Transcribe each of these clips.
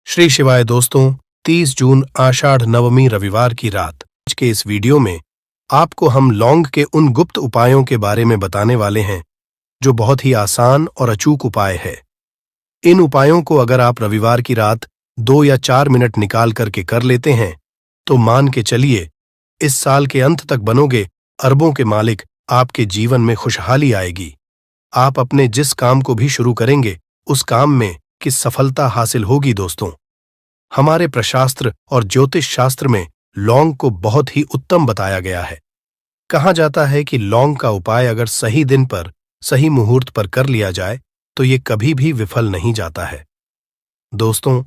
श्री शिवाय दोस्तों, 30 जून आषाढ़ नवमी रविवार की रात। आज के इस वीडियो में आपको हम लौंग के उन गुप्त उपायों के बारे में बताने वाले हैं जो बहुत ही आसान और अचूक उपाय है। इन उपायों को अगर आप रविवार की रात 2 या 4 मिनट निकाल करके कर लेते हैं तो मान के चलिए इस साल के अंत तक बनोगे अरबों के मालिक। आपके जीवन में खुशहाली आएगी। आप अपने जिस काम को भी शुरू करेंगे उस काम में की सफलता हासिल होगी। दोस्तों, हमारे प्रशास्त्र और ज्योतिष शास्त्र में लौंग को बहुत ही उत्तम बताया गया है। कहा जाता है कि लौंग का उपाय अगर सही दिन पर सही मुहूर्त पर कर लिया जाए तो ये कभी भी विफल नहीं जाता है। दोस्तों,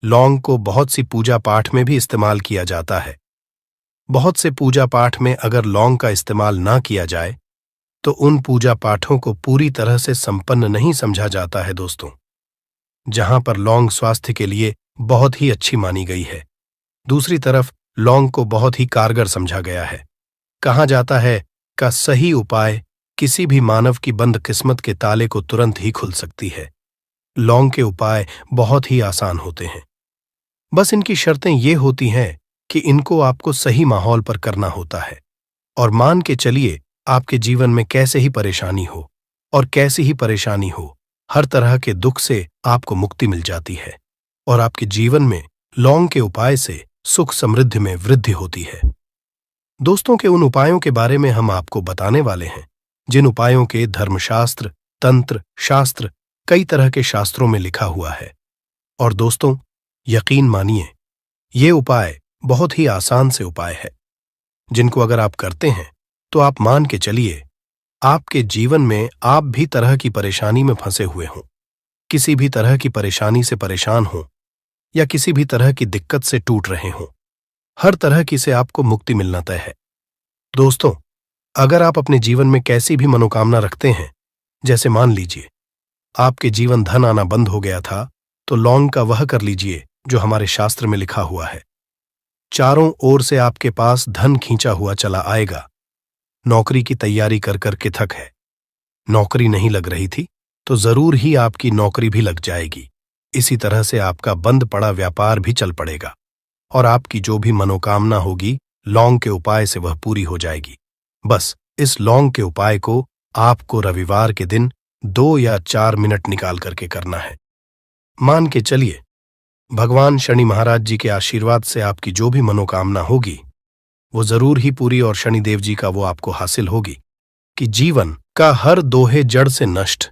लौंग को बहुत सी पूजा पाठ में भी इस्तेमाल किया जाता है। बहुत से पूजा पाठ में अगर लौंग का इस्तेमाल ना किया जाए तो उन पूजा पाठों को पूरी तरह से संपन्न नहीं समझा जाता है। दोस्तों, जहां पर लौंग स्वास्थ्य के लिए बहुत ही अच्छी मानी गई है, दूसरी तरफ लौंग को बहुत ही कारगर समझा गया है। कहा जाता है का सही उपाय किसी भी मानव की बंद किस्मत के ताले को तुरंत ही खुल सकती है। लौंग के उपाय बहुत ही आसान होते हैं। बस इनकी शर्तें ये होती हैं कि इनको आपको सही माहौल पर करना होता है। और मान के चलिए आपके जीवन में कैसे ही परेशानी हो और कैसी ही परेशानी हो, हर तरह के दुख से आपको मुक्ति मिल जाती है और आपके जीवन में लौंग के उपाय से सुख समृद्धि में वृद्धि होती है। दोस्तों, के उन उपायों के बारे में हम आपको बताने वाले हैं जिन उपायों के धर्मशास्त्र, तंत्र शास्त्र, कई तरह के शास्त्रों में लिखा हुआ है। और दोस्तों, यकीन मानिए ये उपाय बहुत ही आसान से उपाय है जिनको अगर आप करते हैं तो आप मान के चलिए आपके जीवन में आप भी तरह की परेशानी में फंसे हुए हों, किसी भी तरह की परेशानी से परेशान हों या किसी भी तरह की दिक्कत से टूट रहे हों, हर तरह की से आपको मुक्ति मिलना तय है। दोस्तों, अगर आप अपने जीवन में कैसी भी मनोकामना रखते हैं, जैसे मान लीजिए आपके जीवन धन आना बंद हो गया था, तो लौंग का वह कर लीजिए जो हमारे शास्त्र में लिखा हुआ है। चारों ओर से आपके पास धन खींचा हुआ चला आएगा। नौकरी की तैयारी कर कर के थक है, नौकरी नहीं लग रही थी तो जरूर ही आपकी नौकरी भी लग जाएगी। इसी तरह से आपका बंद पड़ा व्यापार भी चल पड़ेगा और आपकी जो भी मनोकामना होगी लौंग के उपाय से वह पूरी हो जाएगी। बस इस लौंग के उपाय को आपको रविवार के दिन 2 या 4 मिनट निकाल करके करना है। मान के चलिए भगवान शनि महाराज जी के आशीर्वाद से आपकी जो भी मनोकामना होगी वो जरूर ही पूरी और शनिदेव जी का वो आपको हासिल होगी कि जीवन का हर दोहे जड़ से नष्ट।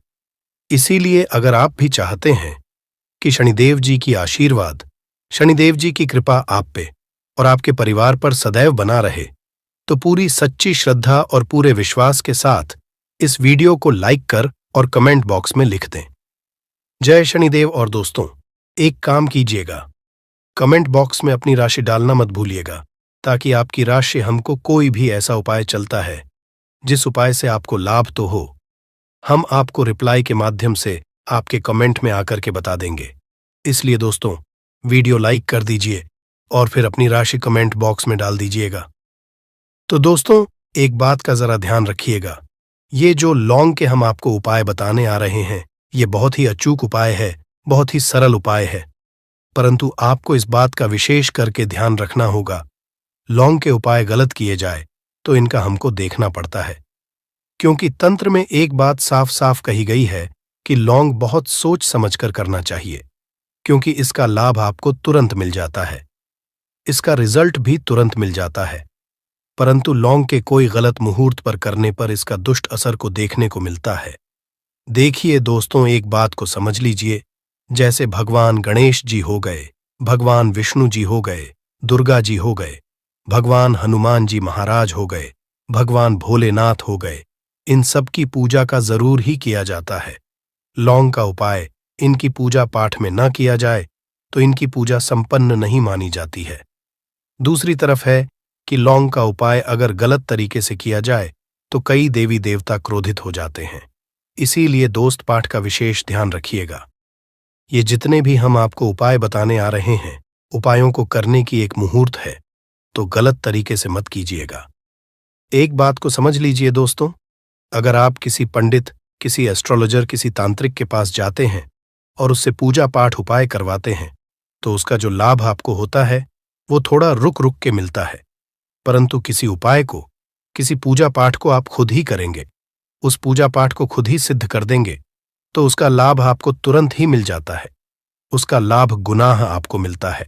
इसीलिए अगर आप भी चाहते हैं कि शनिदेव जी की आशीर्वाद, शनिदेव जी की कृपा आप पे और आपके परिवार पर सदैव बना रहे, तो पूरी सच्ची श्रद्धा और पूरे विश्वास के साथ इस वीडियो को लाइक कर और कमेंट बॉक्स में लिख दें, जय शनिदेव। और दोस्तों, एक काम कीजिएगा, कमेंट बॉक्स में अपनी राशि डालना मत भूलिएगा, ताकि आपकी राशि हमको कोई भी ऐसा उपाय चलता है जिस उपाय से आपको लाभ तो हो, हम आपको रिप्लाई के माध्यम से आपके कमेंट में आकर के बता देंगे। इसलिए दोस्तों, वीडियो लाइक कर दीजिए और फिर अपनी राशि कमेंट बॉक्स में डाल दीजिएगा। तो दोस्तों, एक बात का जरा ध्यान रखिएगा, ये जो लौंग के हम आपको उपाय बताने आ रहे हैं ये बहुत ही अचूक उपाय है, बहुत ही सरल उपाय है, परंतु आपको इस बात का विशेष करके ध्यान रखना होगा, लौंग के उपाय गलत किए जाए तो इनका हमको देखना पड़ता है। क्योंकि तंत्र में एक बात साफ साफ कही गई है कि लौंग बहुत सोच समझकर करना चाहिए, क्योंकि इसका लाभ आपको तुरंत मिल जाता है, इसका रिजल्ट भी तुरंत मिल जाता है, परंतु लौंग के कोई गलत मुहूर्त पर करने पर इसका दुष्ट असर को देखने को मिलता है। देखिए दोस्तों, एक बात को समझ लीजिए, जैसे भगवान गणेश जी हो गए, भगवान विष्णु जी हो गए, दुर्गा जी हो गए, भगवान हनुमान जी महाराज हो गए, भगवान भोलेनाथ हो गए, इन सब की पूजा का जरूर ही किया जाता है। लौंग का उपाय इनकी पूजा पाठ में न किया जाए तो इनकी पूजा संपन्न नहीं मानी जाती है। दूसरी तरफ है कि लौंग का उपाय अगर गलत तरीके से किया जाए तो कई देवी देवता क्रोधित हो जाते हैं। इसीलिए दोस्त, पाठ का विशेष ध्यान रखिएगा। ये जितने भी हम आपको उपाय बताने आ रहे हैं, उपायों को करने की एक मुहूर्त है, तो गलत तरीके से मत कीजिएगा। एक बात को समझ लीजिए दोस्तों, अगर आप किसी पंडित, किसी एस्ट्रोलॉजर, किसी तांत्रिक के पास जाते हैं और उससे पूजा पाठ उपाय करवाते हैं तो उसका जो लाभ आपको होता है वो थोड़ा रुक रुक के मिलता है। परंतु किसी उपाय को, किसी पूजा पाठ को आप खुद ही करेंगे, उस पूजा पाठ को खुद ही सिद्ध कर देंगे, तो उसका लाभ आपको तुरंत ही मिल जाता है। उसका लाभ गुनाह आपको मिलता है।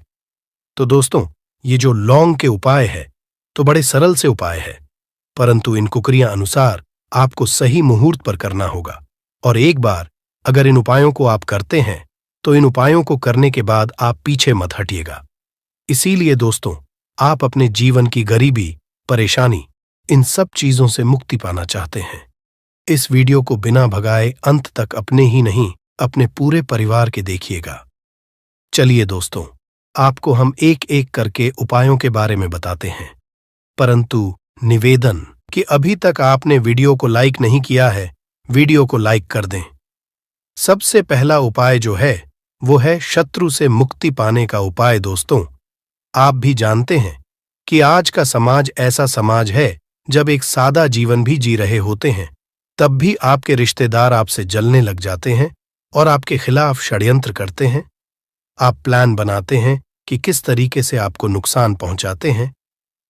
तो दोस्तों, ये जो लौंग के उपाय है तो बड़े सरल से उपाय है, परंतु इन कुकरियां अनुसार आपको सही मुहूर्त पर करना होगा। और एक बार अगर इन उपायों को आप करते हैं तो इन उपायों को करने के बाद आप पीछे मत हटिएगा। इसीलिए दोस्तों, आप अपने जीवन की गरीबी, परेशानी, इन सब चीजों से मुक्ति पाना चाहते हैं, इस वीडियो को बिना भगाए अंत तक अपने ही नहीं, अपने पूरे परिवार के देखिएगा। चलिए दोस्तों, आपको हम एक एक करके उपायों के बारे में बताते हैं, परंतु निवेदन कि अभी तक आपने वीडियो को लाइक नहीं किया है, वीडियो को लाइक कर दें। सबसे पहला उपाय जो है वो है शत्रु से मुक्ति पाने का उपाय। दोस्तों, आप भी जानते हैं कि आज का समाज ऐसा समाज है जब एक सादा जीवन भी जी रहे होते हैं तब भी आपके रिश्तेदार आपसे जलने लग जाते हैं और आपके खिलाफ षड्यंत्र करते हैं। आप प्लान बनाते हैं कि किस तरीके से आपको नुकसान पहुंचाते हैं।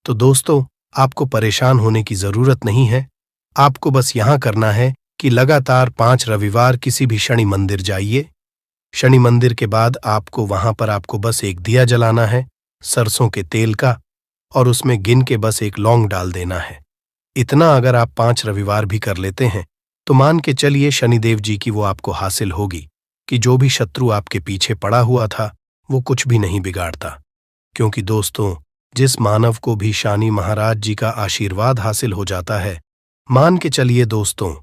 तो दोस्तों, आपको परेशान होने की जरूरत नहीं है। आपको बस यहां करना है कि लगातार 5 रविवार किसी भी शनि मंदिर जाइए। शनि मंदिर के बाद आपको वहां पर आपको बस एक दिया जलाना है सरसों के तेल का, और उसमें गिन के बस एक लौंग डाल देना है। इतना अगर आप 5 रविवार भी कर लेते हैं तो मान के चलिए शनिदेव जी की वो आपको हासिल होगी कि जो भी शत्रु आपके पीछे पड़ा हुआ था वो कुछ भी नहीं बिगाड़ता। क्योंकि दोस्तों, जिस मानव को भी शनि महाराज जी का आशीर्वाद हासिल हो जाता है, मान के चलिए दोस्तों,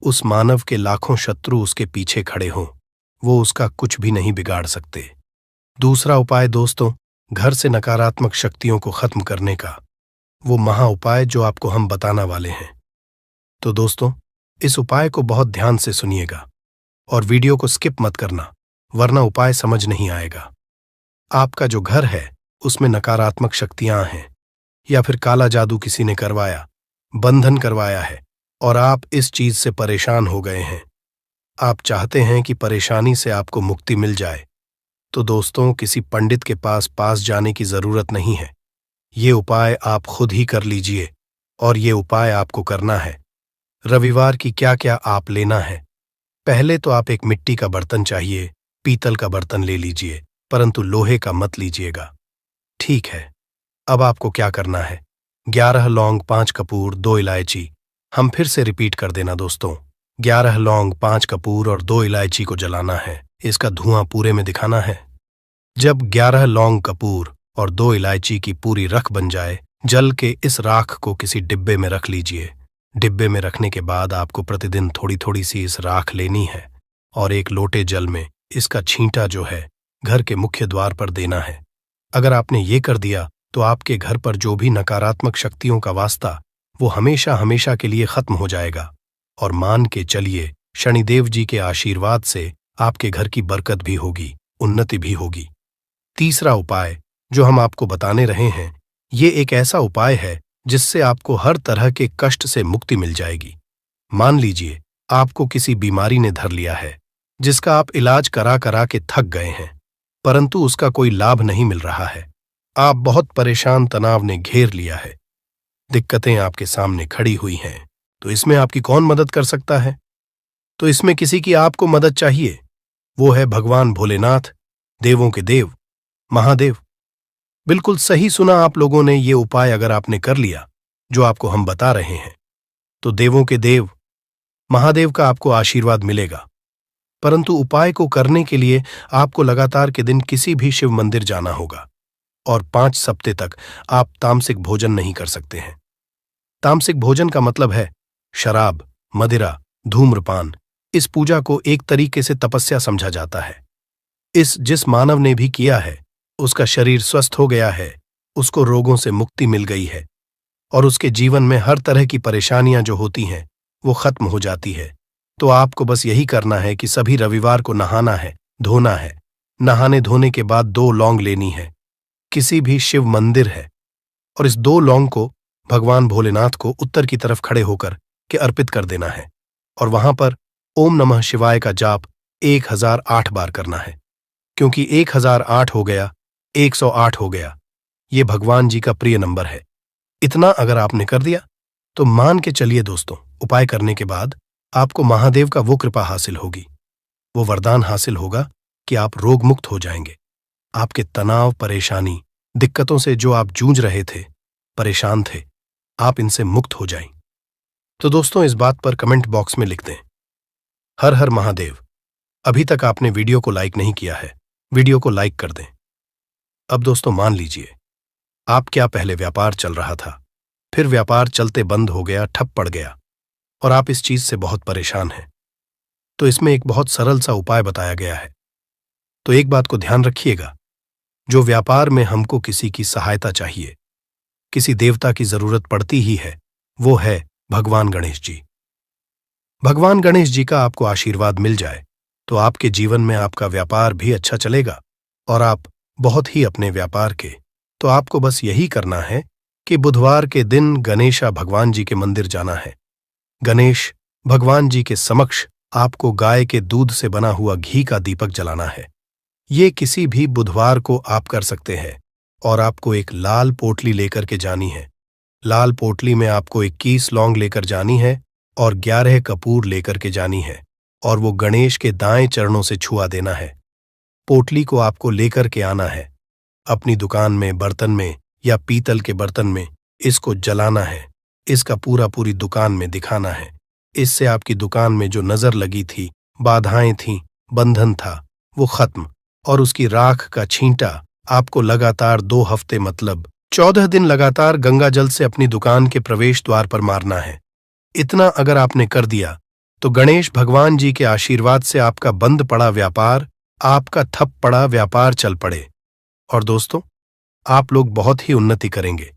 उस मानव के लाखों शत्रु उसके पीछे खड़े हों, वो उसका कुछ भी नहीं बिगाड़ सकते। दूसरा उपाय दोस्तों, घर से नकारात्मक शक्तियों को खत्म करने का, वो महा उपाय जो आपको हम बताना वाले हैं। तो दोस्तों, इस उपाय को बहुत ध्यान से सुनिएगा और वीडियो को स्किप मत करना, वरना उपाय समझ नहीं आएगा। आपका जो घर है उसमें नकारात्मक शक्तियां हैं या फिर काला जादू किसी ने करवाया, बंधन करवाया है और आप इस चीज से परेशान हो गए हैं। आप चाहते हैं कि परेशानी से आपको मुक्ति मिल जाए। तो दोस्तों, किसी पंडित के पास जाने की जरूरत नहीं है। ये उपाय आप खुद ही कर लीजिए। और ये उपाय आपको करना है। रविवार की क्या क्या आप लेना है। पहले तो आप एक मिट्टी का बर्तन चाहिए, पीतल का बर्तन ले लीजिए, परंतु लोहे का मत लीजिएगा, ठीक है। अब आपको क्या करना है, 11 लौंग, 5 कपूर, 2 इलायची। हम फिर से रिपीट कर देना दोस्तों, 11 लौंग, 5 कपूर और 2 इलायची को जलाना है। इसका धुआं पूरे में दिखाना है। जब 11 लौंग, कपूर और 2 इलायची की पूरी रख बन जाए, जल के इस राख को किसी डिब्बे में रख लीजिए। डिब्बे में रखने के बाद आपको प्रतिदिन थोड़ी थोड़ी सी इस राख लेनी है और एक लोटे जल में इसका छींटा जो है घर के मुख्य द्वार पर देना है। अगर आपने ये कर दिया तो आपके घर पर जो भी नकारात्मक शक्तियों का वास्ता वो हमेशा हमेशा के लिए खत्म हो जाएगा। और मान के चलिए, शनिदेव जी के आशीर्वाद से आपके घर की बरकत भी होगी, उन्नति भी होगी। तीसरा उपाय जो हम आपको बताने रहे हैं, ये एक ऐसा उपाय है जिससे आपको हर तरह के कष्ट से मुक्ति मिल जाएगी। मान लीजिए आपको किसी बीमारी ने धर लिया है जिसका आप इलाज करा करा के थक गए हैं, परंतु उसका कोई लाभ नहीं मिल रहा है। आप बहुत परेशान, तनाव ने घेर लिया है, दिक्कतें आपके सामने खड़ी हुई हैं। तो इसमें आपकी कौन मदद कर सकता है? तो इसमें किसी की आपको मदद चाहिए, वो है भगवान भोलेनाथ, देवों के देव, महादेव। बिल्कुल सही सुना आप लोगों ने। ये उपाय अगर आपने कर लिया जो आपको हम बता रहे हैं तो देवों के देव, महादेव का आपको आशीर्वाद मिलेगा। परंतु उपाय को करने के लिए आपको लगातार के दिन किसी भी शिव मंदिर जाना होगा और 5 सप्ताह तक आप तामसिक भोजन नहीं कर सकते हैं। तामसिक भोजन का मतलब है शराब, मदिरा, धूम्रपान। इस पूजा को एक तरीके से तपस्या समझा जाता है। जिस मानव ने भी किया है उसका शरीर स्वस्थ हो गया है, उसको रोगों से मुक्ति मिल गई है और उसके जीवन में हर तरह की परेशानियां जो होती हैं वो खत्म हो जाती है। तो आपको बस यही करना है कि सभी रविवार को नहाना है, धोना है। नहाने धोने के बाद 2 लौंग लेनी है, किसी भी शिव मंदिर है, और इस 2 लौंग को भगवान भोलेनाथ को उत्तर की तरफ खड़े होकर के अर्पित कर देना है और वहां पर ओम नमः शिवाय का जाप 1008 बार करना है। क्योंकि 1008 हो गया, 108 हो गया, ये भगवान जी का प्रिय नंबर है। इतना अगर आपने कर दिया तो मान के चलिए दोस्तों, उपाय करने के बाद आपको महादेव का वो कृपा हासिल होगी, वो वरदान हासिल होगा कि आप रोग मुक्त हो जाएंगे। आपके तनाव, परेशानी, दिक्कतों से जो आप जूझ रहे थे, परेशान थे, आप इनसे मुक्त हो जाएं। तो दोस्तों, इस बात पर कमेंट बॉक्स में लिख दें, हर हर महादेव। अभी तक आपने वीडियो को लाइक नहीं किया है, वीडियो को लाइक कर दें। अब दोस्तों मान लीजिए, आप क्या पहले व्यापार चल रहा था, फिर व्यापार चलते बंद हो गया, ठप पड़ गया, और आप इस चीज से बहुत परेशान हैं। तो इसमें एक बहुत सरल सा उपाय बताया गया है। तो एक बात को ध्यान रखिएगा, जो व्यापार में हमको किसी की सहायता चाहिए, किसी देवता की जरूरत पड़ती ही है, वो है भगवान गणेश जी। भगवान गणेश जी का आपको आशीर्वाद मिल जाए तो आपके जीवन में आपका व्यापार भी अच्छा चलेगा और आप बहुत ही अपने व्यापार के। तो आपको बस यही करना है कि बुधवार के दिन गणेशा भगवान जी के मंदिर जाना है। गणेश भगवान जी के समक्ष आपको गाय के दूध से बना हुआ घी का दीपक जलाना है। ये किसी भी बुधवार को आप कर सकते हैं और आपको एक लाल पोटली लेकर के जानी है। लाल पोटली में आपको 21 लौंग लेकर जानी है और 11 कपूर लेकर के जानी है और वो गणेश के दाएं चरणों से छुआ देना है। पोटली को आपको लेकर के आना है, अपनी दुकान में बर्तन में या पीतल के बर्तन में इसको जलाना है। इसका पूरी दुकान में दिखाना है। इससे आपकी दुकान में जो नजर लगी थी, बाधाएं थीं, बंधन था, वो खत्म, और उसकी राख का छींटा आपको लगातार 2 हफ्ते मतलब 14 दिन लगातार गंगा जल से अपनी दुकान के प्रवेश द्वार पर मारना है। इतना अगर आपने कर दिया तो गणेश भगवान जी के आशीर्वाद से आपका बंद पड़ा व्यापार, आपका ठप पड़ा व्यापार चल पड़े और दोस्तों, आप लोग बहुत ही उन्नति करेंगे।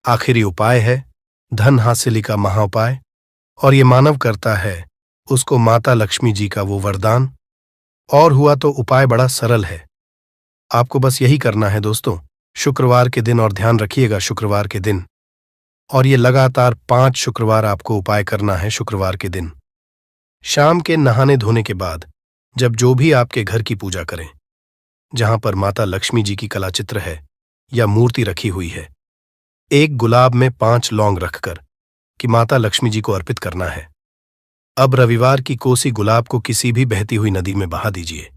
आखिरी उपाय है धन हासिली का महाउपाय, और ये मानव करता है उसको माता लक्ष्मी जी का वो वरदान। और हुआ तो उपाय बड़ा सरल है, आपको बस यही करना है दोस्तों, शुक्रवार के दिन, और ध्यान रखिएगा शुक्रवार के दिन, और ये लगातार 5 शुक्रवार आपको उपाय करना है। शुक्रवार के दिन शाम के नहाने धोने के बाद जब जो भी आपके घर की पूजा करें, जहां पर माता लक्ष्मी जी की कलाचित्र है या मूर्ति रखी हुई है, एक गुलाब में 5 लौंग रखकर कि माता लक्ष्मी जी को अर्पित करना है। अब रविवार की कोसी गुलाब को किसी भी बहती हुई नदी में बहा दीजिए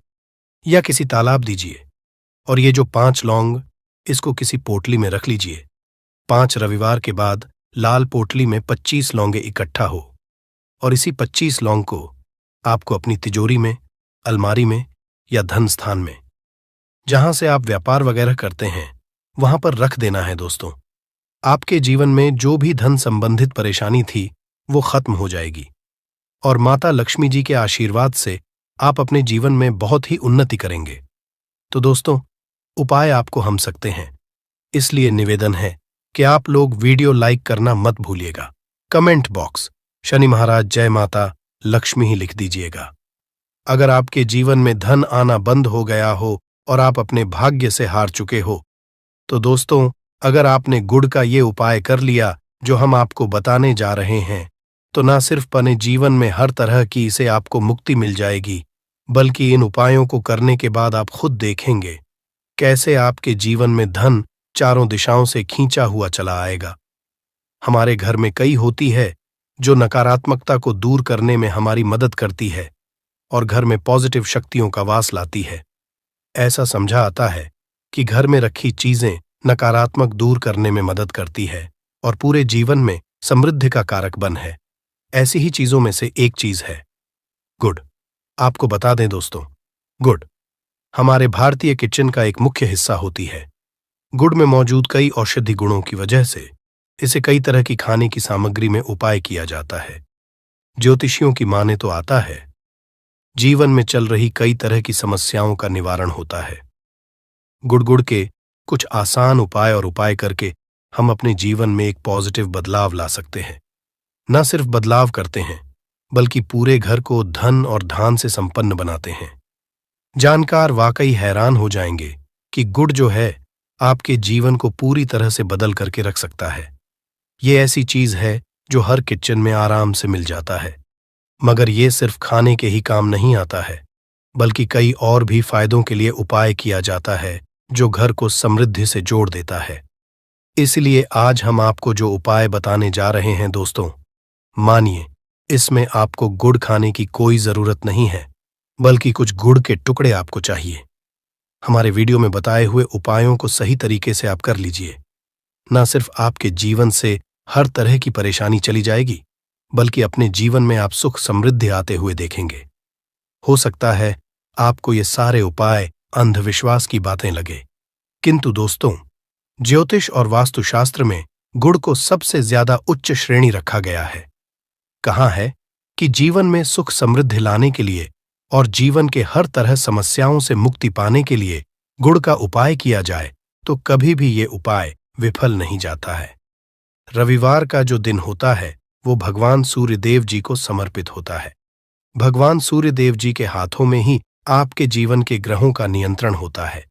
या किसी तालाब दीजिए, और ये जो 5 लौंग, इसको किसी पोटली में रख लीजिए। 5 रविवार के बाद लाल पोटली में 25 लौंगे इकट्ठा हो, और इसी 25 लौंग को आपको अपनी तिजोरी में, अलमारी में या धन स्थान में, जहां से आप व्यापार वगैरह करते हैं, वहां पर रख देना है दोस्तों। आपके जीवन में जो भी धन संबंधित परेशानी थी वो खत्म हो जाएगी और माता लक्ष्मी जी के आशीर्वाद से आप अपने जीवन में बहुत ही उन्नति करेंगे। तो दोस्तों, उपाय आपको हम सकते हैं, इसलिए निवेदन है कि आप लोग वीडियो लाइक करना मत भूलिएगा। कमेंट बॉक्स शनि महाराज जय माता लक्ष्मी ही लिख दीजिएगा। अगर आपके जीवन में धन आना बंद हो गया हो और आप अपने भाग्य से हार चुके हो, तो दोस्तों, अगर आपने गुड़ का ये उपाय कर लिया जो हम आपको बताने जा रहे हैं, तो ना सिर्फ अपने जीवन में हर तरह की इसे आपको मुक्ति मिल जाएगी, बल्कि इन उपायों को करने के बाद आप खुद देखेंगे कैसे आपके जीवन में धन चारों दिशाओं से खींचा हुआ चला आएगा। हमारे घर में कई होती है जो नकारात्मकता को दूर करने में हमारी मदद करती है और घर में पॉजिटिव शक्तियों का वास लाती है। ऐसा समझा आता है कि घर में रखी चीजें नकारात्मक दूर करने में मदद करती है और पूरे जीवन में समृद्धि का कारक बन है। ऐसी ही चीजों में से एक चीज है गुड़। आपको बता दें दोस्तों, गुड़ हमारे भारतीय किचन का एक मुख्य हिस्सा होती है। गुड़ में मौजूद कई औषधि गुणों की वजह से इसे कई तरह की खाने की सामग्री में उपाय किया जाता है। ज्योतिषियों की माने तो आता है जीवन में चल रही कई तरह की समस्याओं का निवारण होता है। गुड़ के कुछ आसान उपाय और उपाय करके हम अपने जीवन में एक पॉजिटिव बदलाव ला सकते हैं। न सिर्फ बदलाव करते हैं, बल्कि पूरे घर को धन और धान से संपन्न बनाते हैं। जानकार वाकई हैरान हो जाएंगे कि गुड़ जो है आपके जीवन को पूरी तरह से बदल करके रख सकता है। ये ऐसी चीज है जो हर किचन में आराम से मिल जाता है, मगर ये सिर्फ खाने के ही काम नहीं आता है, बल्कि कई और भी फायदों के लिए उपाय किया जाता है जो घर को समृद्धि से जोड़ देता है। इसलिए आज हम आपको जो उपाय बताने जा रहे हैं दोस्तों, मानिए इसमें आपको गुड़ खाने की कोई जरूरत नहीं है, बल्कि कुछ गुड़ के टुकड़े आपको चाहिए। हमारे वीडियो में बताए हुए उपायों को सही तरीके से आप कर लीजिए। न सिर्फ आपके जीवन से हर तरह की परेशानी चली जाएगी, बल्कि अपने जीवन में आप सुख समृद्धि आते हुए देखेंगे। हो सकता है आपको ये सारे उपाय अंधविश्वास की बातें लगे, किंतु दोस्तों, ज्योतिष और वास्तुशास्त्र में गुड़ को सबसे ज्यादा उच्च श्रेणी रखा गया है। कहा है कि जीवन में सुख समृद्धि लाने के लिए और जीवन के हर तरह समस्याओं से मुक्ति पाने के लिए गुड़ का उपाय किया जाए तो कभी भी ये उपाय विफल नहीं जाता है। रविवार का जो दिन होता है वो भगवान सूर्यदेव जी को समर्पित होता है। भगवान सूर्यदेव जी के हाथों में ही आपके जीवन के ग्रहों का नियंत्रण होता है।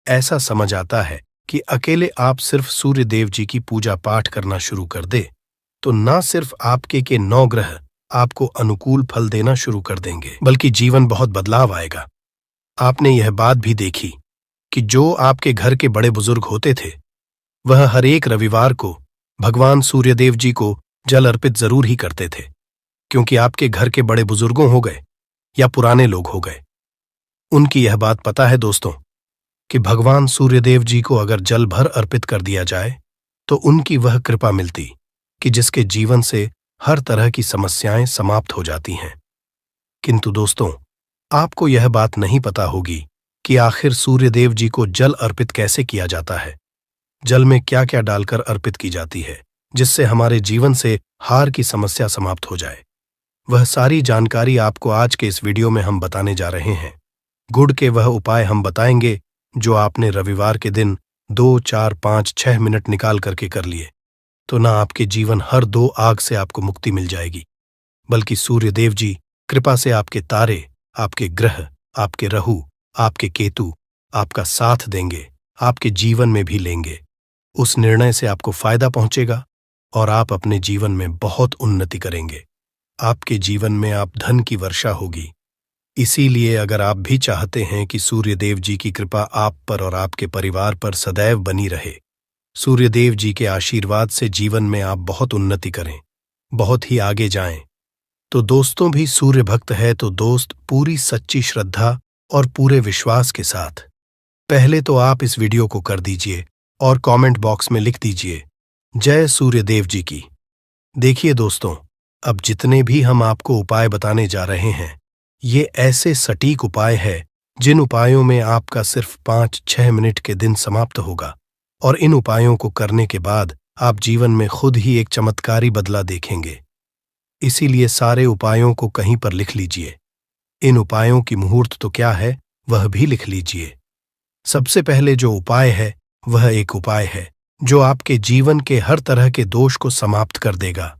ऐसा समझ आता है कि अकेले आप सिर्फ सूर्यदेव जी की पूजा पाठ करना शुरू कर दे तो न सिर्फ आपके के 9 ग्रह आपको अनुकूल फल देना शुरू कर देंगे, बल्कि जीवन बहुत बदलाव आएगा। आपने यह बात भी देखी कि जो आपके घर के बड़े बुजुर्ग होते थे, वह हर एक रविवार को भगवान सूर्यदेव जी को जल अर्पित जरूर ही करते थे, क्योंकि आपके घर के बड़े बुजुर्गों हो गए या पुराने लोग हो गए, उनकी यह बात पता है दोस्तों कि भगवान सूर्यदेव जी को अगर जल भर अर्पित कर दिया जाए तो उनकी वह कृपा मिलती कि जिसके जीवन से हर तरह की समस्याएं समाप्त हो जाती हैं। किंतु दोस्तों, आपको यह बात नहीं पता होगी कि आखिर सूर्यदेव जी को जल अर्पित कैसे किया जाता है। जल में क्या क्या डालकर अर्पित की जाती है जिससे हमारे जीवन से हार की समस्या समाप्त हो जाए। वह सारी जानकारी आपको आज के इस वीडियो में हम बताने जा रहे हैं। गुड़ के वह उपाय हम बताएंगे जो आपने रविवार के दिन 2, 4, 5, 6 मिनट निकाल करके कर लिए तो ना आपके जीवन हर 2 आग से आपको मुक्ति मिल जाएगी, बल्कि सूर्यदेव जी कृपा से आपके तारे, आपके ग्रह, आपके राहु, आपके केतु आपका साथ देंगे, आपके जीवन में भी लेंगे। उस निर्णय से आपको फायदा पहुंचेगा और आप अपने जीवन में बहुत उन्नति करेंगे। आपके जीवन में आप धन की वर्षा होगी। इसीलिए अगर आप भी चाहते हैं कि सूर्यदेव जी की कृपा आप पर और आपके परिवार पर सदैव बनी रहे, सूर्यदेव जी के आशीर्वाद से जीवन में आप बहुत उन्नति करें, बहुत ही आगे जाएं, तो दोस्तों भी सूर्य भक्त है तो दोस्त पूरी सच्ची श्रद्धा और पूरे विश्वास के साथ पहले तो आप इस वीडियो को कर दीजिए और कमेंट बॉक्स में लिख दीजिए जय सूर्यदेव जी की। देखिए दोस्तों, अब जितने भी हम आपको उपाय बताने जा रहे हैं ये ऐसे सटीक उपाय है जिन उपायों में आपका सिर्फ 5-6 मिनट के दिन समाप्त होगा और इन उपायों को करने के बाद आप जीवन में खुद ही एक चमत्कारी बदला देखेंगे। इसीलिए सारे उपायों को कहीं पर लिख लीजिए। इन उपायों की मुहूर्त तो क्या है वह भी लिख लीजिए। सबसे पहले जो उपाय है वह एक उपाय है जो आपके जीवन के हर तरह के दोष को समाप्त कर देगा।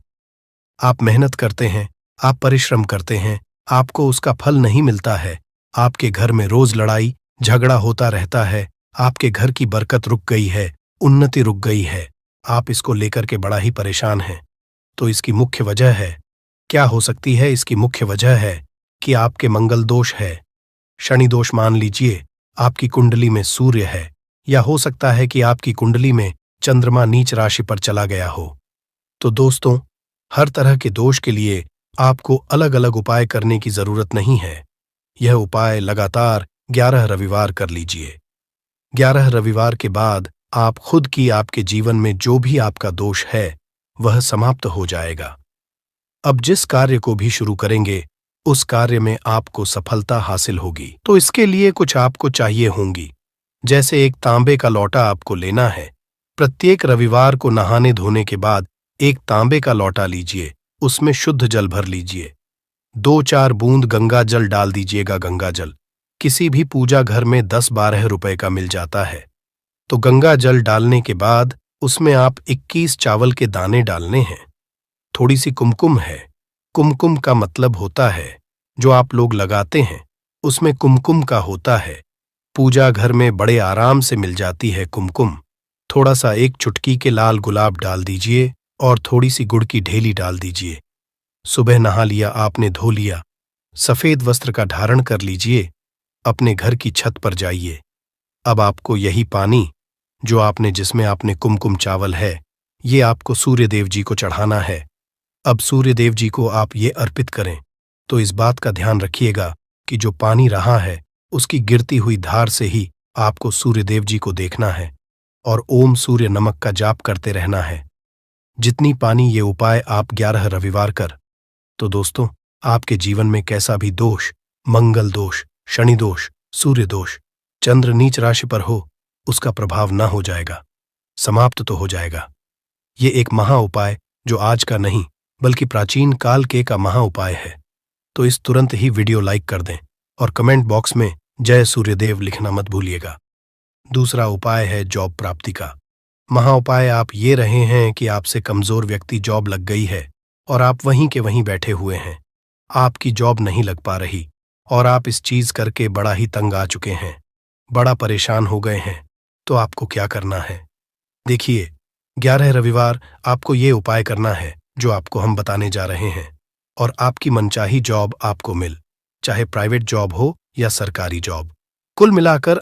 आप मेहनत करते हैं, आप परिश्रम करते हैं, आपको उसका फल नहीं मिलता है, आपके घर में रोज लड़ाई झगड़ा होता रहता है, आपके घर की बरकत रुक गई है, उन्नति रुक गई है, आप इसको लेकर के बड़ा ही परेशान हैं। तो इसकी मुख्य वजह है, क्या हो सकती है? इसकी मुख्य वजह है कि आपके मंगल दोष है, शनि दोष मान लीजिए, आपकी कुंडली में सूर्य है, या हो सकता है कि आपकी कुंडली में चंद्रमा नीच राशि पर चला गया हो। तो दोस्तों, हर तरह के दोष के लिए आपको अलग अलग उपाय करने की जरूरत नहीं है। यह उपाय लगातार 11 रविवार कर लीजिए। 11 रविवार के बाद आप खुद की आपके जीवन में जो भी आपका दोष है वह समाप्त हो जाएगा। अब जिस कार्य को भी शुरू करेंगे उस कार्य में आपको सफलता हासिल होगी। तो इसके लिए कुछ आपको चाहिए होंगी, जैसे एक तांबे का लोटा आपको लेना है। प्रत्येक रविवार को नहाने धोने के बाद एक तांबे का लोटा लीजिए, उसमें शुद्ध जल भर लीजिए, 2-4 बूंद गंगा जल डाल दीजिएगा। गंगा जल किसी भी पूजा घर में 10-12 रुपए का मिल जाता है। तो गंगा जल डालने के बाद उसमें आप 21 चावल के दाने डालने हैं। थोड़ी सी कुमकुम है। कुमकुम का मतलब होता है जो आप लोग लगाते हैं उसमें कुमकुम का होता है। पूजा घर में बड़े आराम से मिल जाती है कुमकुम। थोड़ा सा एक चुटकी के लाल गुलाब डाल दीजिए और थोड़ी सी गुड़ की ढेली डाल दीजिए। सुबह नहा लिया आपने, धो लिया, सफेद वस्त्र का धारण कर लीजिए अपने घर की छत पर जाइए। अब आपको यही पानी जिसमें आपने कुमकुम चावल है, ये आपको सूर्य देव जी को चढ़ाना है। अब सूर्य देव जी को आप ये अर्पित करें, तो इस बात का ध्यान रखिएगा कि जो पानी रहा है उसकी गिरती हुई धार से ही आपको सूर्य देव जी को देखना है और ओम सूर्य नमक का जाप करते रहना है। जितनी पानी ये उपाय आप 11 रविवार कर, तो दोस्तों आपके जीवन में कैसा भी दोष, मंगल दोष, शनि दोष, सूर्य दोष, चंद्र नीच राशि पर हो, उसका प्रभाव न हो जाएगा, समाप्त तो हो जाएगा। ये एक महा उपाय जो आज का नहीं बल्कि प्राचीन काल के का महा उपाय है। तो इस तुरंत ही वीडियो लाइक कर दें और कमेंट बॉक्स में जय सूर्यदेव लिखना मत भूलिएगा। दूसरा उपाय है जॉब प्राप्ति का। महा उपाय आप ये रहे हैं कि आपसे कमजोर व्यक्ति जॉब लग गई है और आप वहीं के वहीं बैठे हुए हैं। आपकी जॉब नहीं लग पा रही और आप इस चीज करके बड़ा ही तंग आ चुके हैं, बड़ा परेशान हो गए हैं। तो आपको क्या करना है? देखिए, 11 रविवार आपको ये उपाय करना है जो आपको हम बताने जा रहे हैं और आपकी मनचाही जॉब आपको चाहे प्राइवेट जॉब हो या सरकारी जॉब, कुल मिलाकर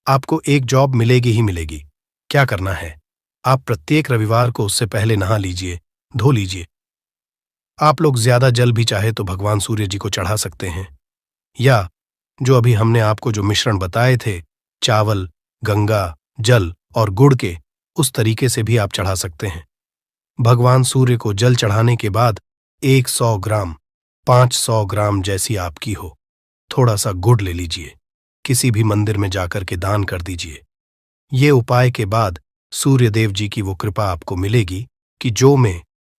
आपको एक जॉब मिलेगी ही मिलेगी। क्या करना है? आप प्रत्येक रविवार को उससे पहले नहा लीजिए, धो लीजिए। आप लोग ज्यादा जल भी चाहे तो भगवान सूर्य जी को चढ़ा सकते हैं, या जो अभी हमने आपको जो मिश्रण बताए थे, चावल, गंगा जल और गुड़ के, उस तरीके से भी आप चढ़ा सकते हैं। भगवान सूर्य को जल चढ़ाने के बाद 100 ग्राम, 500 ग्राम जैसी आपकी हो, थोड़ा सा गुड़ ले लीजिए, किसी भी मंदिर में जाकर के दान कर दीजिए। ये उपाय के बाद सूर्य देव जी की वो कृपा आपको मिलेगी कि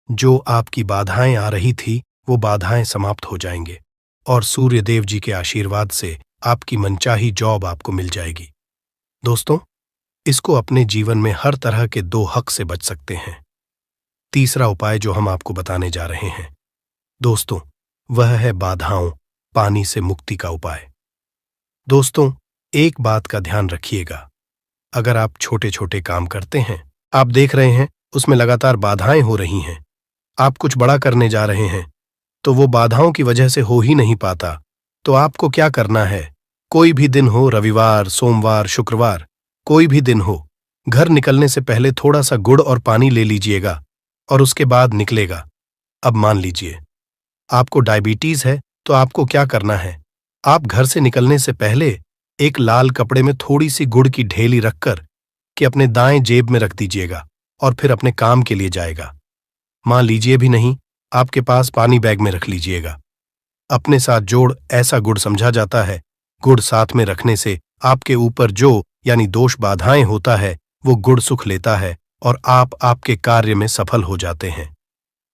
जो आपकी बाधाएं आ रही थी वो बाधाएं समाप्त हो जाएंगे और सूर्य देव जी के आशीर्वाद से आपकी मनचाही जॉब आपको मिल जाएगी। दोस्तों, इसको अपने जीवन में हर तरह के 2 हक से बच सकते हैं। तीसरा उपाय जो हम आपको बताने जा रहे हैं दोस्तों, वह है बाधाओं, पानी से मुक्ति का उपाय। दोस्तों, एक बात का ध्यान रखिएगा, अगर आप छोटे छोटे काम करते हैं, आप देख रहे हैं उसमें लगातार बाधाएं हो रही हैं, आप कुछ बड़ा करने जा रहे हैं तो वो बाधाओं की वजह से हो ही नहीं पाता, तो आपको क्या करना है? कोई भी दिन हो, रविवार, सोमवार, शुक्रवार, कोई भी दिन हो, घर निकलने से पहले थोड़ा सा गुड़ और पानी ले लीजिएगा और उसके बाद निकलेगा। अब मान लीजिए आपको डायबिटीज है, तो आपको क्या करना है? आप घर से निकलने से पहले एक लाल कपड़े में थोड़ी सी गुड़ की ढेली रखकर कि अपने दाएं जेब में रख दीजिएगा और फिर अपने काम के लिए जाएगा। मान लीजिए भी नहीं, आपके पास पानी बैग में रख लीजिएगा। अपने साथ जोड़ ऐसा गुड़ समझा जाता है, गुड़ साथ में रखने से आपके ऊपर जो यानी दोष बाधाएं होता है वो गुड़ सुख लेता है और आप आपके कार्य में सफल हो जाते हैं।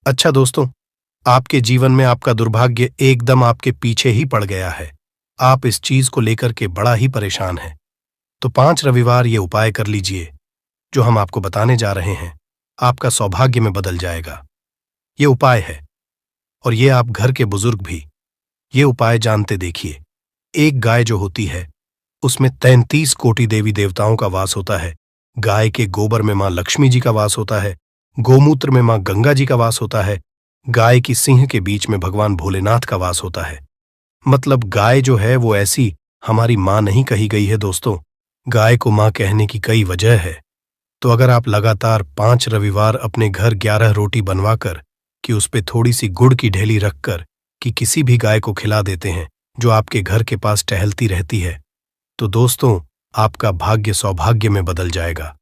अच्छा दोस्तों, आपके जीवन में आपका दुर्भाग्य एकदम आपके पीछे ही पड़ गया है, आप इस चीज को लेकर के बड़ा ही परेशान हैं, तो 5 रविवार ये उपाय कर लीजिए जो हम आपको बताने जा रहे हैं, आपका सौभाग्य में बदल जाएगा। ये उपाय है और ये आप घर के बुजुर्ग भी ये उपाय जानते देखिए। एक गाय जो होती है उसमें 33 कोटि देवी देवताओं का वास होता है। गाय के गोबर में मां लक्ष्मी जी का वास होता है, गोमूत्र में मां गंगा जी का वास होता है, गाय की सिंह के बीच में भगवान भोलेनाथ का वास होता है। मतलब गाय जो है वो ऐसी हमारी मां नहीं कही गई है दोस्तों, गाय को मां कहने की कई वजह है। तो अगर आप लगातार 5 रविवार अपने घर 11 रोटी बनवाकर कि उस पे थोड़ी सी गुड़ की ढेली रखकर कि किसी भी गाय को खिला देते हैं जो आपके घर के पास टहलती रहती है, तो दोस्तों आपका भाग्य सौभाग्य में बदल जाएगा,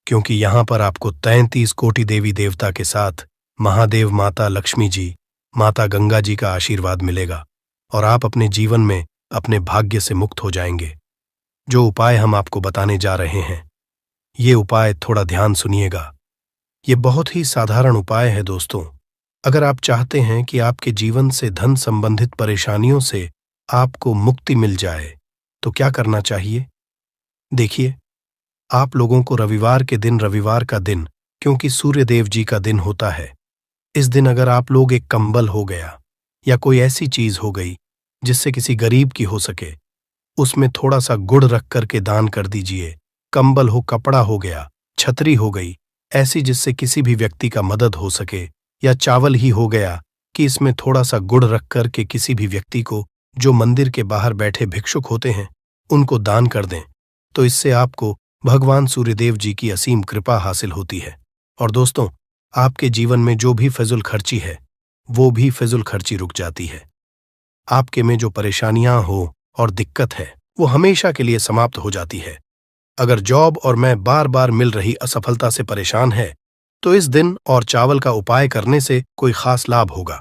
क्योंकि यहां पर आपको 33 कोटि देवी देवता के साथ महादेव, माता लक्ष्मी जी, माता गंगा जी का आशीर्वाद मिलेगा और आप अपने जीवन में अपने भाग्य से मुक्त हो जाएंगे। जो उपाय हम आपको बताने जा रहे हैं, ये उपाय थोड़ा ध्यान सुनिएगा। ये बहुत ही साधारण उपाय है दोस्तों। अगर आप चाहते हैं कि आपके जीवन से धन संबंधित परेशानियों से आपको मुक्ति मिल जाए, तो क्या करना चाहिए? देखिए, आप लोगों को रविवार का दिन क्योंकि सूर्य देव जी का दिन होता है, इस दिन अगर आप लोग एक कंबल हो गया या कोई ऐसी चीज हो गई जिससे किसी गरीब की हो सके, उसमें थोड़ा सा गुड़ रख करके दान कर दीजिए। कंबल हो, कपड़ा हो गया, छतरी हो गई, ऐसी जिससे किसी भी व्यक्ति का मदद हो सके, या चावल ही हो गया कि इसमें थोड़ा सा गुड़ रख करके किसी भी व्यक्ति को जो मंदिर के बाहर बैठे भिक्षुक होते हैं उनको दान कर दें, तो इससे आपको भगवान सूर्यदेव जी की असीम कृपा हासिल होती है। और दोस्तों, आपके जीवन में जो भी फिजूल खर्ची है वो भी फिजूल खर्ची रुक जाती है। आपके में जो परेशानियां हो और दिक्कत है वो हमेशा के लिए समाप्त हो जाती है। अगर जॉब और मैं बार बार मिल रही असफलता से परेशान है तो इस दिन और चावल का उपाय करने से कोई खास लाभ होगा।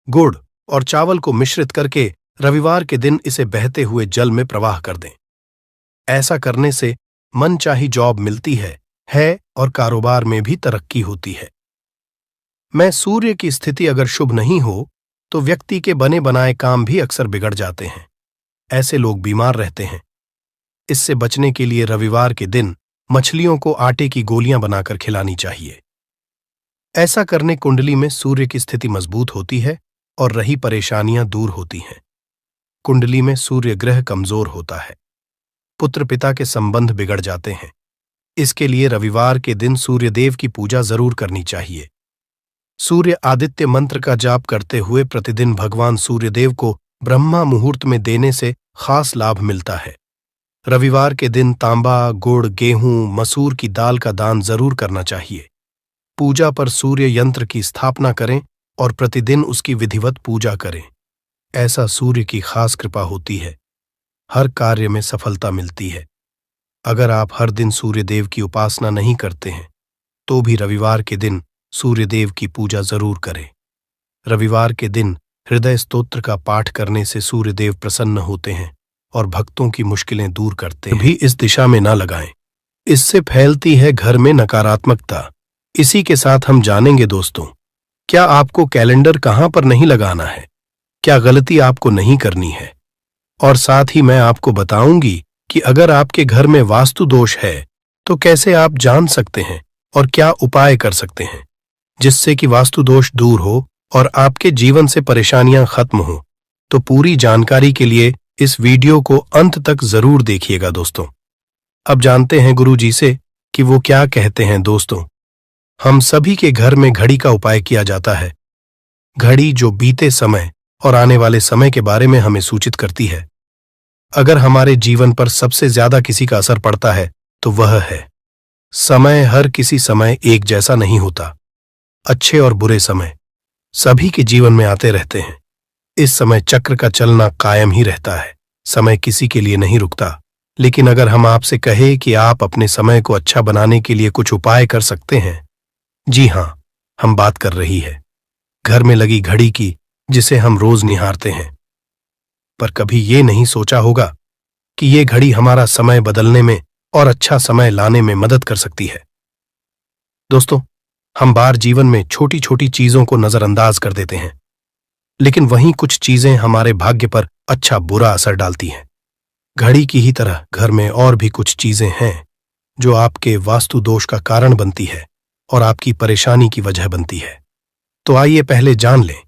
गुड़ और चावल को मिश्रित करके रविवार के दिन इसे बहते हुए जल में प्रवाह कर दें। ऐसा करने से मनचाही जॉब मिलती है और कारोबार में भी तरक्की होती है। मैं सूर्य की स्थिति अगर शुभ नहीं हो तो व्यक्ति के बने बनाए काम भी अक्सर बिगड़ जाते हैं। ऐसे लोग बीमार रहते हैं। इससे बचने के लिए रविवार के दिन मछलियों को आटे की गोलियां बनाकर खिलानी चाहिए। ऐसा करने कुंडली में सूर्य की स्थिति मजबूत होती है और रही परेशानियां दूर होती हैं। कुंडली में सूर्य ग्रह कमजोर होता है, पुत्र पिता के संबंध बिगड़ जाते हैं। इसके लिए रविवार के दिन सूर्यदेव की पूजा जरूर करनी चाहिए। सूर्य आदित्य मंत्र का जाप करते हुए प्रतिदिन भगवान सूर्यदेव को ब्रह्मा मुहूर्त में देने से खास लाभ मिलता है। रविवार के दिन तांबा, गुड़, गेहूं, मसूर की दाल का दान जरूर करना चाहिए। पूजा पर सूर्य यंत्र की स्थापना करें और प्रतिदिन उसकी विधिवत पूजा करें। ऐसा सूर्य की खास कृपा होती है, हर कार्य में सफलता मिलती है। अगर आप हर दिन सूर्यदेव की उपासना नहीं करते हैं तो भी रविवार के दिन सूर्यदेव की पूजा जरूर करें। रविवार के दिन हृदय स्तोत्र का पाठ करने से सूर्यदेव प्रसन्न होते हैं और भक्तों की मुश्किलें दूर करते हैं। भी इस दिशा में ना लगाएं, इससे फैलती है घर में नकारात्मकता। इसी के साथ हम जानेंगे दोस्तों, क्या आपको कैलेंडर कहां पर नहीं लगाना है, क्या गलती आपको नहीं करनी है, और साथ ही मैं आपको बताऊंगी कि अगर आपके घर में वास्तु दोष है तो कैसे आप जान सकते हैं और क्या उपाय कर सकते हैं जिससे कि वास्तु दोष दूर हो और आपके जीवन से परेशानियां खत्म हो। तो पूरी जानकारी के लिए इस वीडियो को अंत तक जरूर देखिएगा दोस्तों। अब जानते हैं गुरु जी से कि वो क्या कहते हैं। दोस्तों, हम सभी के घर में घड़ी का उपाय किया जाता है। घड़ी जो बीते समय और आने वाले समय के बारे में हमें सूचित करती है। अगर हमारे जीवन पर सबसे ज्यादा किसी का असर पड़ता है तो वह है समय। हर किसी समय एक जैसा नहीं होता। अच्छे और बुरे समय सभी के जीवन में आते रहते हैं। इस समय चक्र का चलना कायम ही रहता है। समय किसी के लिए नहीं रुकता। लेकिन अगर हम आपसे कहें कि आप अपने समय को अच्छा बनाने के लिए कुछ उपाय कर सकते हैं, जी हां, हम बात कर रही है घर में लगी घड़ी की, जिसे हम रोज निहारते हैं। पर कभी ये नहीं सोचा होगा कि ये घड़ी हमारा समय बदलने में और अच्छा समय लाने में मदद कर सकती है। दोस्तों, हम बार जीवन में छोटी छोटी चीजों को नजरअंदाज कर देते हैं, लेकिन वहीं कुछ चीजें हमारे भाग्य पर अच्छा बुरा असर डालती हैं। घड़ी की ही तरह घर में और भी कुछ चीजें हैं जो आपके वास्तु दोष का कारण बनती है और आपकी परेशानी की वजह बनती है। तो आइए पहले जान लें,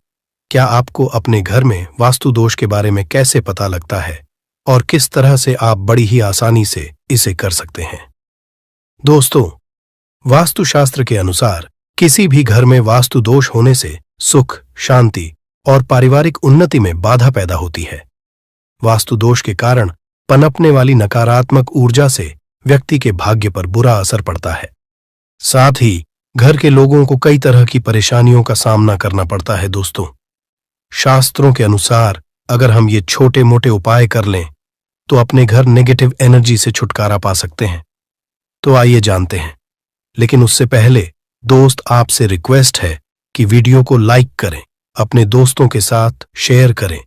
क्या आपको अपने घर में वास्तु दोष के बारे में कैसे पता लगता है और किस तरह से आप बड़ी ही आसानी से इसे कर सकते हैं। दोस्तों, वास्तुशास्त्र के अनुसार किसी भी घर में वास्तु दोष होने से सुख, शांति और पारिवारिक उन्नति में बाधा पैदा होती है। वास्तु दोष के कारण पनपने वाली नकारात्मक ऊर्जा से व्यक्ति के भाग्य पर बुरा असर पड़ता है। साथ ही घर के लोगों को कई तरह की परेशानियों का सामना करना पड़ता है। दोस्तों, शास्त्रों के अनुसार अगर हम ये छोटे मोटे उपाय कर लें तो अपने घर नेगेटिव एनर्जी से छुटकारा पा सकते हैं। तो आइए जानते हैं, लेकिन उससे पहले दोस्त, आपसे रिक्वेस्ट है कि वीडियो को लाइक करें, अपने दोस्तों के साथ शेयर करें,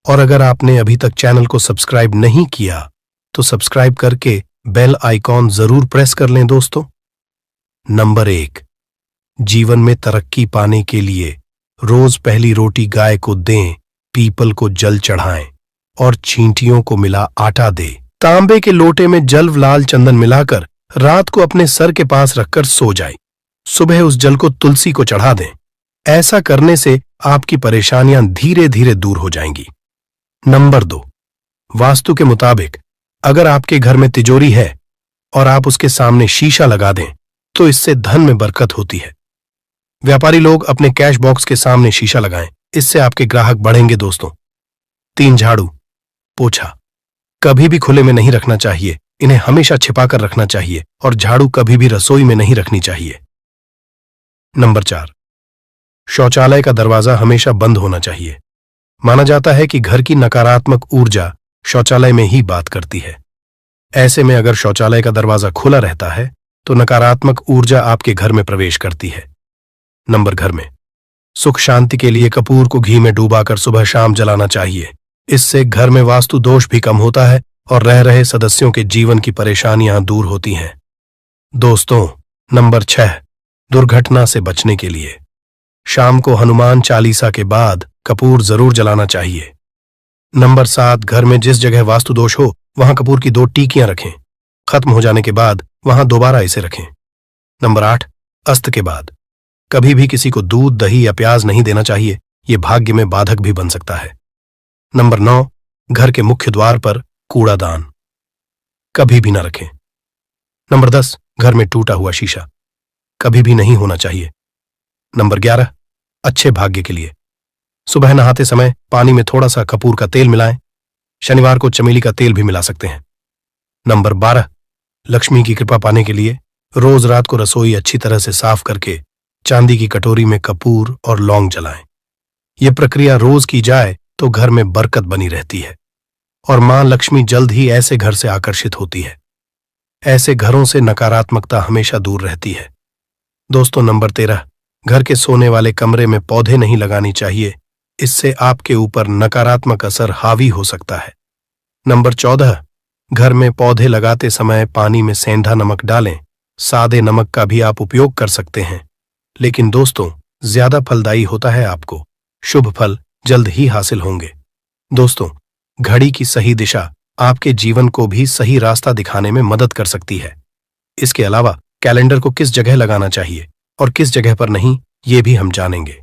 और अगर आपने अभी तक चैनल को सब्सक्राइब नहीं किया तो सब्सक्राइब करके बेल आइकॉन जरूर प्रेस कर लें। दोस्तों, नंबर 1, जीवन में तरक्की पाने के लिए रोज पहली रोटी गाय को दें, पीपल को जल चढ़ाएं और चींटियों को मिला आटा दे। तांबे के लोटे में जल लाल चंदन मिलाकर रात को अपने सर के पास रखकर सो जाए। सुबह उस जल को तुलसी को चढ़ा दें। ऐसा करने से आपकी परेशानियां धीरे धीरे दूर हो जाएंगी। नंबर 2, वास्तु के मुताबिक अगर आपके घर में तिजोरी है और आप उसके सामने शीशा लगा दें तो इससे धन में बरकत होती है। व्यापारी लोग अपने कैश बॉक्स के सामने शीशा लगाएं, इससे आपके ग्राहक बढ़ेंगे। दोस्तों, 3 झाड़ू पोछा कभी भी खुले में नहीं रखना चाहिए, इन्हें हमेशा छिपाकर रखना चाहिए और झाड़ू कभी भी रसोई में नहीं रखनी चाहिए। नंबर 4 शौचालय का दरवाजा हमेशा बंद होना चाहिए। माना जाता है कि घर की नकारात्मक ऊर्जा शौचालय में ही बात करती है। ऐसे में अगर शौचालय का दरवाजा खुला रहता है तो नकारात्मक ऊर्जा आपके घर में प्रवेश करती है। नंबर घर में सुख शांति के लिए कपूर को घी में डूबाकर सुबह शाम जलाना चाहिए। इससे घर में वास्तु दोष भी कम होता है और रह रहे सदस्यों के जीवन की परेशानियां दूर होती हैं। दोस्तों, नंबर 6 दुर्घटना से बचने के लिए शाम को हनुमान चालीसा के बाद कपूर जरूर जलाना चाहिए। नंबर 7 घर में जिस जगह वास्तु दोष हो वहां कपूर की 2 टीकियां रखें। खत्म हो जाने के बाद वहां दोबारा इसे रखें। नंबर 8 अस्त के बाद कभी भी किसी को दूध, दही या प्याज नहीं देना चाहिए, यह भाग्य में बाधक भी बन सकता है। नंबर 9 घर के मुख्य द्वार पर कूड़ादान कभी भी न रखें। नंबर 10 घर में टूटा हुआ शीशा कभी भी नहीं होना चाहिए। नंबर 11 अच्छे भाग्य के लिए सुबह नहाते समय पानी में थोड़ा सा कपूर का तेल मिलाएं। शनिवार को चमेली का तेल भी मिला सकते हैं। नंबर 12 लक्ष्मी की कृपा पाने के लिए रोज रात को रसोई अच्छी तरह से साफ करके चांदी की कटोरी में कपूर और लौंग जलाएं। यह प्रक्रिया रोज की जाए तो घर में बरकत बनी रहती है और मां लक्ष्मी जल्द ही ऐसे घर से आकर्षित होती है। ऐसे घरों से नकारात्मकता हमेशा दूर रहती है। दोस्तों, नंबर 13 घर के सोने वाले कमरे में पौधे नहीं लगानी चाहिए, इससे आपके ऊपर नकारात्मक असर हावी हो सकता है। नंबर 14 घर में पौधे लगाते समय पानी में सेंधा नमक डालें। सादे नमक का भी आप उपयोग कर सकते हैं, लेकिन दोस्तों ज्यादा फलदायी होता है। आपको शुभ फल जल्द ही हासिल होंगे। दोस्तों, घड़ी की सही दिशा आपके जीवन को भी सही रास्ता दिखाने में मदद कर सकती है। इसके अलावा कैलेंडर को किस जगह लगाना चाहिए और किस जगह पर नहीं, ये भी हम जानेंगे।